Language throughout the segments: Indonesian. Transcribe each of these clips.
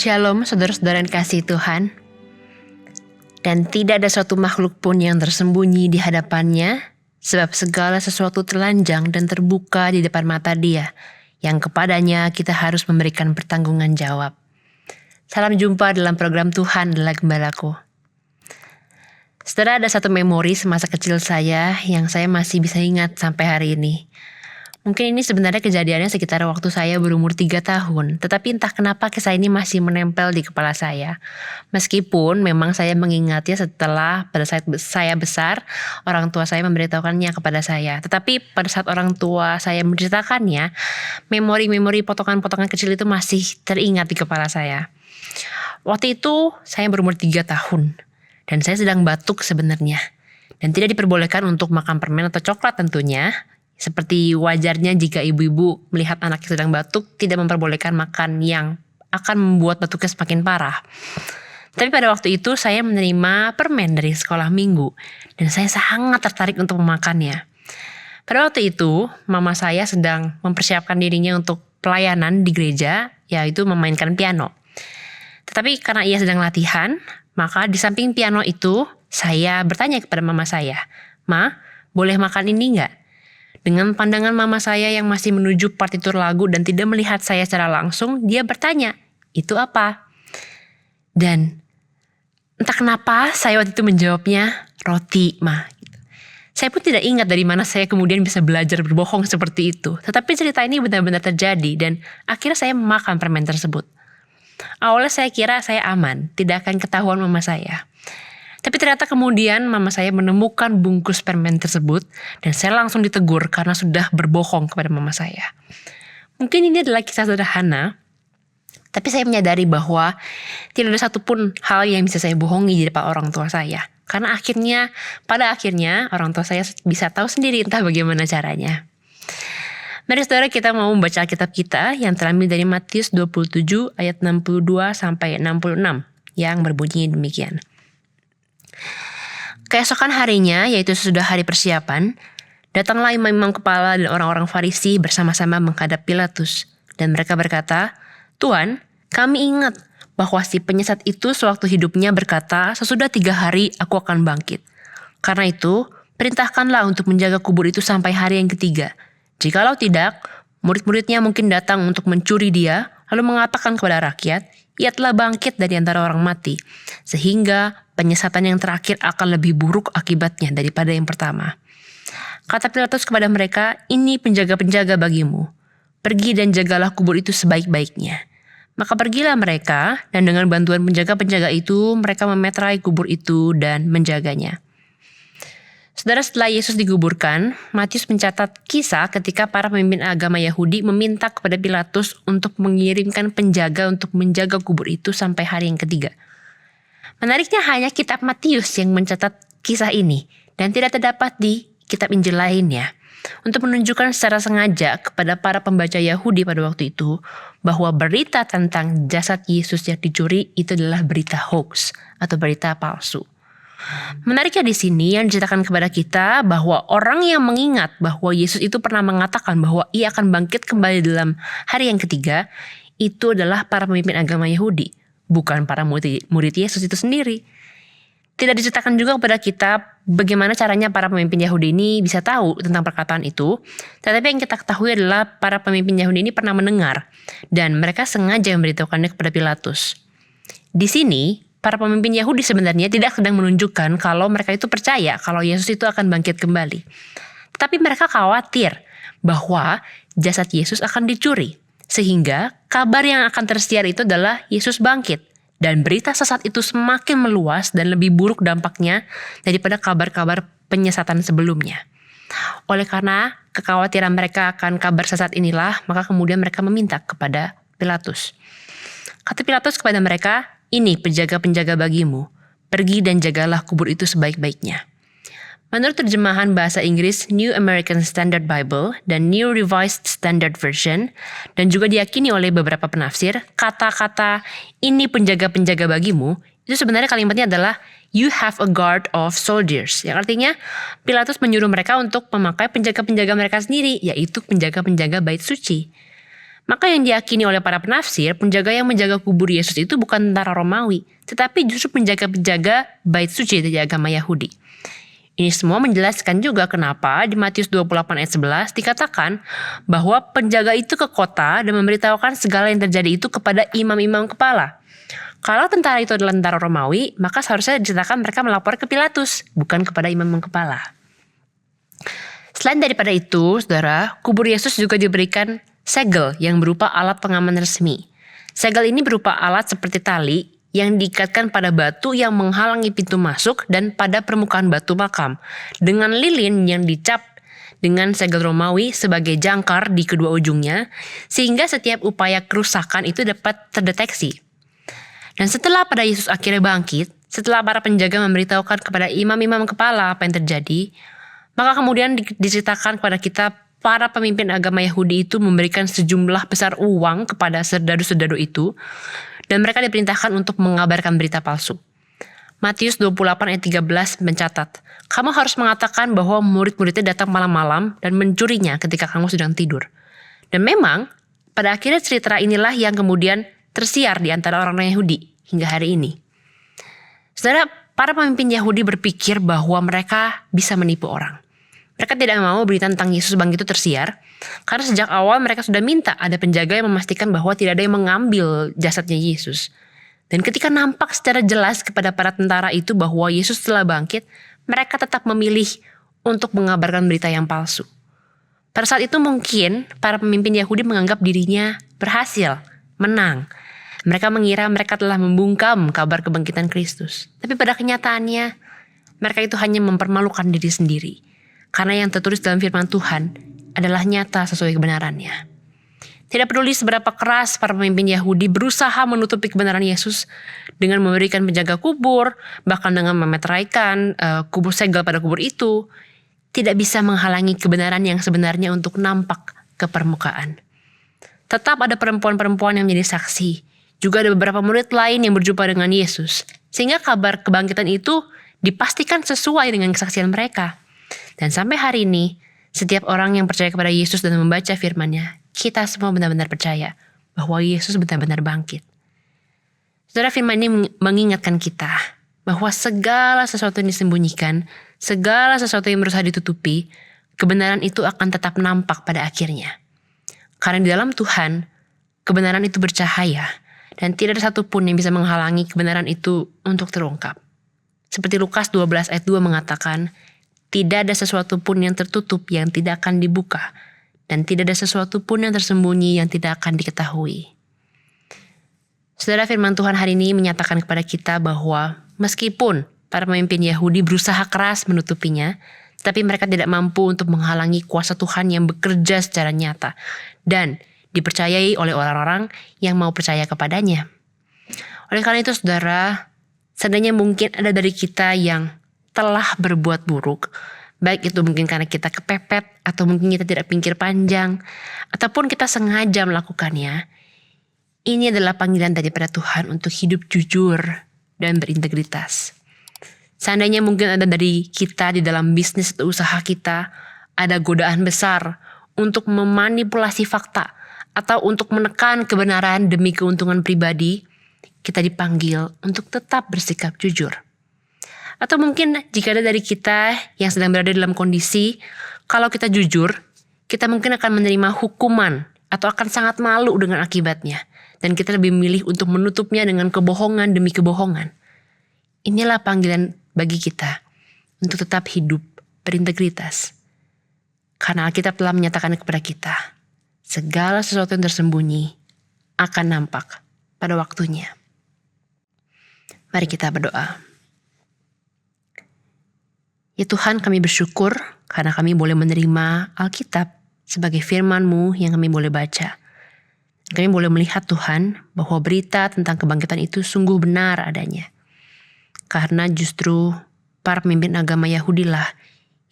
Shalom saudara-saudara yang kasih Tuhan. Dan tidak ada suatu makhluk pun yang tersembunyi di hadapannya, sebab segala sesuatu telanjang dan terbuka di depan mata Dia, yang kepadanya kita harus memberikan pertanggungan jawab. Salam jumpa dalam program Tuhan adalah Gembalaku. Saudara, ada satu memori semasa kecil saya yang saya masih bisa ingat sampai hari ini. Mungkin ini sebenarnya kejadiannya sekitar waktu saya berumur 3 tahun, tetapi entah kenapa kisah ini masih menempel di kepala saya. Meskipun memang saya mengingatnya setelah pada saat saya besar, orang tua saya memberitahukannya kepada saya. Tetapi pada saat orang tua saya menceritakannya, memori-memori potongan-potongan kecil itu masih teringat di kepala saya. Waktu itu saya berumur 3 tahun, dan saya sedang batuk sebenarnya. Dan tidak diperbolehkan untuk makan permen atau coklat tentunya. Seperti wajarnya jika ibu-ibu melihat anak yang sedang batuk, tidak memperbolehkan makan yang akan membuat batuknya semakin parah. Tapi pada waktu itu saya menerima permen dari sekolah minggu, dan saya sangat tertarik untuk memakannya. Pada waktu itu, mama saya sedang mempersiapkan dirinya untuk pelayanan di gereja, yaitu memainkan piano. Tetapi karena ia sedang latihan, maka di samping piano itu, saya bertanya kepada mama saya, "Ma, boleh makan ini enggak?" Dengan pandangan mama saya yang masih menuju partitur lagu dan tidak melihat saya secara langsung, dia bertanya, "Itu apa?" Dan entah kenapa saya waktu itu menjawabnya, "Roti, Ma." Saya pun tidak ingat dari mana saya kemudian bisa belajar berbohong seperti itu. Tetapi cerita ini benar-benar terjadi dan akhirnya saya memakan permen tersebut. Awalnya saya kira saya aman, tidak akan ketahuan mama saya. Tapi ternyata kemudian mama saya menemukan bungkus permen tersebut dan saya langsung ditegur karena sudah berbohong kepada mama saya. Mungkin ini adalah kisah sederhana, tapi saya menyadari bahwa tidak ada satupun hal yang bisa saya bohongi di depan orang tua saya. Karena pada akhirnya orang tua saya bisa tahu sendiri entah bagaimana caranya. Mari saudara, kita mau membaca Alkitab kita yang terambil dari Matius 27 ayat 62 sampai 66 yang berbunyi demikian. Keesokan harinya, yaitu sesudah hari persiapan, datanglah imam-imam kepala dan orang-orang Farisi bersama-sama menghadap Pilatus. Dan mereka berkata, "Tuan, kami ingat bahwa si penyesat itu sewaktu hidupnya berkata, sesudah 3 hari aku akan bangkit. Karena itu, perintahkanlah untuk menjaga kubur itu sampai hari yang ketiga. Jikalau tidak, murid-muridnya mungkin datang untuk mencuri dia, lalu mengatakan kepada rakyat, ia telah bangkit dari antara orang mati, sehingga penyesatan yang terakhir akan lebih buruk akibatnya daripada yang pertama." Kata Pilatus kepada mereka, "Ini penjaga-penjaga bagimu. Pergi dan jagalah kubur itu sebaik-baiknya." Maka pergilah mereka, dan dengan bantuan penjaga-penjaga itu, mereka memeterai kubur itu dan menjaganya. Saudara, setelah Yesus dikuburkan, Matius mencatat kisah ketika para pemimpin agama Yahudi meminta kepada Pilatus untuk mengirimkan penjaga untuk menjaga kubur itu sampai hari yang ketiga. Menariknya hanya kitab Matius yang mencatat kisah ini dan tidak terdapat di kitab Injil lainnya. Untuk menunjukkan secara sengaja kepada para pembaca Yahudi pada waktu itu bahwa berita tentang jasad Yesus yang dicuri itu adalah berita hoax atau berita palsu. Menariknya di sini yang diceritakan kepada kita bahwa orang yang mengingat bahwa Yesus itu pernah mengatakan bahwa ia akan bangkit kembali dalam hari yang ketiga, itu adalah para pemimpin agama Yahudi, bukan para murid Yesus itu sendiri. Tidak diceritakan juga kepada kita bagaimana caranya para pemimpin Yahudi ini bisa tahu tentang perkataan itu, tetapi yang kita ketahui adalah para pemimpin Yahudi ini pernah mendengar, dan mereka sengaja memberitahukannya kepada Pilatus. Di sini, para pemimpin Yahudi sebenarnya tidak sedang menunjukkan kalau mereka itu percaya kalau Yesus itu akan bangkit kembali. Tetapi mereka khawatir bahwa jasad Yesus akan dicuri. Sehingga kabar yang akan tersiar itu adalah Yesus bangkit. Dan berita sesat itu semakin meluas dan lebih buruk dampaknya daripada kabar-kabar penyesatan sebelumnya. Oleh karena kekhawatiran mereka akan kabar sesat inilah, maka kemudian mereka meminta kepada Pilatus. Kata Pilatus kepada mereka, "Ini penjaga-penjaga bagimu. Pergi dan jagalah kubur itu sebaik-baiknya." Menurut terjemahan bahasa Inggris New American Standard Bible dan New Revised Standard Version, dan juga diyakini oleh beberapa penafsir, kata-kata "ini penjaga-penjaga bagimu" itu sebenarnya kalimatnya adalah "you have a guard of soldiers", yang artinya Pilatus menyuruh mereka untuk memakai penjaga-penjaga mereka sendiri, yaitu penjaga-penjaga bait suci. Maka yang diyakini oleh para penafsir, penjaga yang menjaga kubur Yesus itu bukan tentara Romawi, tetapi justru penjaga-penjaga bait suci dari agama Yahudi. Ini semua menjelaskan juga kenapa di Matius 28 ayat 11 dikatakan bahwa penjaga itu ke kota dan memberitahukan segala yang terjadi itu kepada imam-imam kepala. Kalau tentara itu adalah tentara Romawi, maka seharusnya diceritakan mereka melapor ke Pilatus, bukan kepada imam kepala. Selain daripada itu, saudara, kubur Yesus juga diberikan segel yang berupa alat pengaman resmi. Segel ini berupa alat seperti tali yang diikatkan pada batu yang menghalangi pintu masuk dan pada permukaan batu makam, dengan lilin yang dicap dengan segel Romawi sebagai jangkar di kedua ujungnya, sehingga setiap upaya kerusakan itu dapat terdeteksi. Dan setelah pada Yesus akhirnya bangkit, setelah para penjaga memberitahukan kepada imam-imam kepala apa yang terjadi, maka kemudian diceritakan kepada kita para pemimpin agama Yahudi itu memberikan sejumlah besar uang kepada serdadu-serdadu itu, dan mereka diperintahkan untuk mengabarkan berita palsu. Matius 28 ayat 13 mencatat, kamu harus mengatakan bahwa murid-muridnya datang malam-malam dan mencurinya ketika kamu sedang tidur. Dan memang, pada akhirnya cerita inilah yang kemudian tersiar di antara orang-orang Yahudi hingga hari ini. Saudara, para pemimpin Yahudi berpikir bahwa mereka bisa menipu orang. Mereka tidak mau berita tentang Yesus bangkit itu tersiar, karena sejak awal mereka sudah minta ada penjaga yang memastikan bahwa tidak ada yang mengambil jasadnya Yesus. Dan ketika nampak secara jelas kepada para tentara itu bahwa Yesus telah bangkit, mereka tetap memilih untuk mengabarkan berita yang palsu. Pada saat itu mungkin para pemimpin Yahudi menganggap dirinya berhasil, menang. Mereka mengira mereka telah membungkam kabar kebangkitan Kristus. Tapi pada kenyataannya, mereka itu hanya mempermalukan diri sendiri. Karena yang tertulis dalam firman Tuhan adalah nyata sesuai kebenarannya. Tidak peduli seberapa keras para pemimpin Yahudi berusaha menutupi kebenaran Yesus dengan memberikan penjaga kubur, bahkan dengan memeteraikan kubur segel pada kubur itu, tidak bisa menghalangi kebenaran yang sebenarnya untuk nampak ke permukaan. Tetap ada perempuan-perempuan yang menjadi saksi. Juga ada beberapa murid lain yang berjumpa dengan Yesus. Sehingga kabar kebangkitan itu dipastikan sesuai dengan kesaksian mereka. Dan sampai hari ini, setiap orang yang percaya kepada Yesus dan membaca firman-Nya, kita semua benar-benar percaya bahwa Yesus benar-benar bangkit. Saudara, firman ini mengingatkan kita bahwa segala sesuatu yang disembunyikan, segala sesuatu yang berusaha ditutupi, kebenaran itu akan tetap nampak pada akhirnya. Karena di dalam Tuhan, kebenaran itu bercahaya dan tidak ada satupun yang bisa menghalangi kebenaran itu untuk terungkap. Seperti Lukas 12 ayat 2 mengatakan, tidak ada sesuatu pun yang tertutup yang tidak akan dibuka, dan tidak ada sesuatu pun yang tersembunyi yang tidak akan diketahui. Saudara, firman Tuhan hari ini menyatakan kepada kita bahwa meskipun para pemimpin Yahudi berusaha keras menutupinya, tapi mereka tidak mampu untuk menghalangi kuasa Tuhan yang bekerja secara nyata dan dipercayai oleh orang-orang yang mau percaya kepadanya. Oleh karena itu, saudara, seandainya mungkin ada dari kita yang telah berbuat buruk, baik itu mungkin karena kita kepepet, atau mungkin kita tidak pikir panjang, ataupun kita sengaja melakukannya, ini adalah panggilan daripada Tuhan untuk hidup jujur dan berintegritas. Seandainya mungkin ada dari kita di dalam bisnis atau usaha kita, ada godaan besar untuk memanipulasi fakta, atau untuk menekan kebenaran demi keuntungan pribadi, kita dipanggil untuk tetap bersikap jujur. Atau mungkin jika ada dari kita yang sedang berada dalam kondisi, kalau kita jujur, kita mungkin akan menerima hukuman atau akan sangat malu dengan akibatnya. Dan kita lebih memilih untuk menutupnya dengan kebohongan demi kebohongan. Inilah panggilan bagi kita untuk tetap hidup berintegritas. Karena Alkitab telah menyatakan kepada kita, segala sesuatu yang tersembunyi akan nampak pada waktunya. Mari kita berdoa. Ya Tuhan, kami bersyukur karena kami boleh menerima Alkitab sebagai firman-Mu yang kami boleh baca. Kami boleh melihat Tuhan bahwa berita tentang kebangkitan itu sungguh benar adanya. Karena justru para pemimpin agama Yahudi lah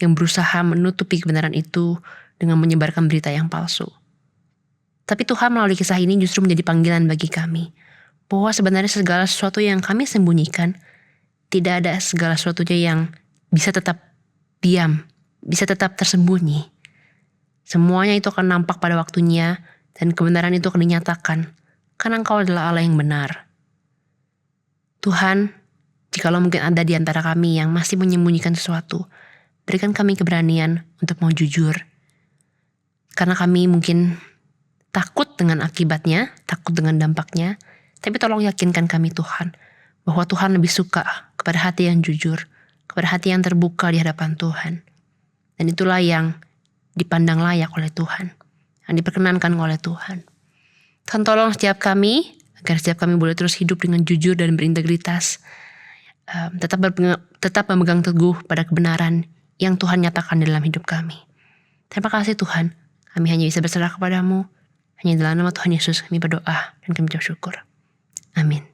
yang berusaha menutupi kebenaran itu dengan menyebarkan berita yang palsu. Tapi Tuhan melalui kisah ini justru menjadi panggilan bagi kami. Bahwa sebenarnya segala sesuatu yang kami sembunyikan, tidak ada segala sesuatunya yang bisa tetap diam, bisa tetap tersembunyi. Semuanya itu akan nampak pada waktunya Dan kebenaran itu akan dinyatakan, karena Engkau adalah Allah yang benar. Tuhan, jikalau mungkin ada di antara kami yang masih menyembunyikan sesuatu, berikan kami keberanian untuk mau jujur. Karena kami mungkin takut dengan akibatnya, takut dengan dampaknya, tapi tolong yakinkan kami Tuhan, bahwa Tuhan lebih suka kepada hati yang jujur, kepada hati yang terbuka di hadapan Tuhan. Dan itulah yang dipandang layak oleh Tuhan, yang diperkenankan oleh Tuhan. Tuhan tolong setiap kami, agar setiap kami boleh terus hidup dengan jujur dan berintegritas, tetap memegang teguh pada kebenaran yang Tuhan nyatakan dalam hidup kami. Terima kasih Tuhan, kami hanya bisa berserah kepadamu. Hanya dalam nama Tuhan Yesus kami berdoa dan kami bersyukur. Amin.